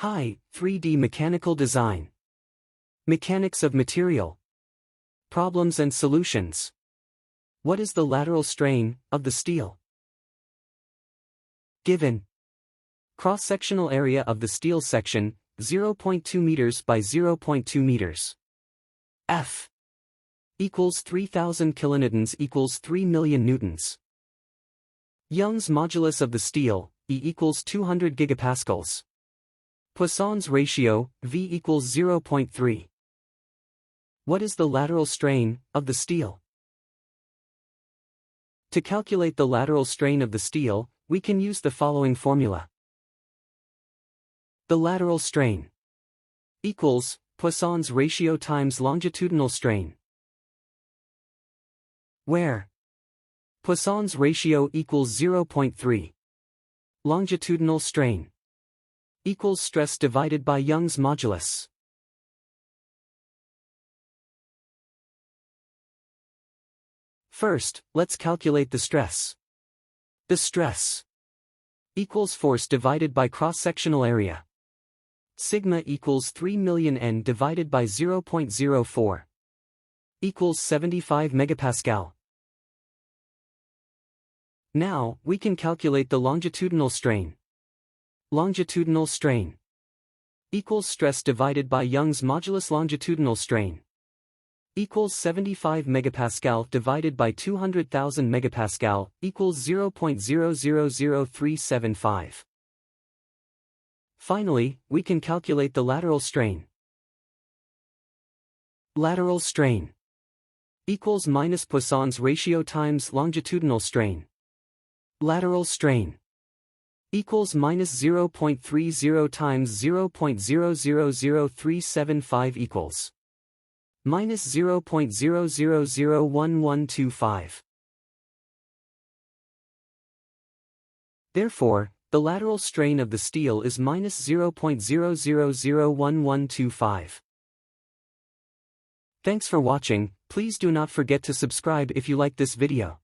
Hi, 3D mechanical design. Mechanics of material. Problems and solutions. What is the lateral strain of the steel? Given. Cross-sectional area of the steel section, 0.2 meters by 0.2 meters. F equals 3000 kilonewtons equals 3 million newtons. Young's modulus of the steel, E equals 200 gigapascals. Poisson's ratio, V equals 0.3. What is the lateral strain of the steel? To calculate the lateral strain of the steel, we can use the following formula. The lateral strain equals Poisson's ratio times longitudinal strain, where Poisson's ratio equals 0.3. Longitudinal strain equals stress divided by Young's modulus. First, let's calculate the stress. The stress equals force divided by cross-sectional area. Sigma equals 3 million N divided by 0.04 equals 75 megapascal. Now, we can calculate the longitudinal strain. Longitudinal strain equals stress divided by Young's modulus. Longitudinal strain equals 75 megapascal divided by 200,000 megapascal equals 0.000375. Finally, we can calculate the lateral strain. Lateral strain equals minus Poisson's ratio times longitudinal strain. Lateral strain equals minus 0.30 times 0.000375 equals minus 0.001125. Therefore, the lateral strain of the steel is minus 0.001125. Thanks for watching. Please do not forget to subscribe if you like this video.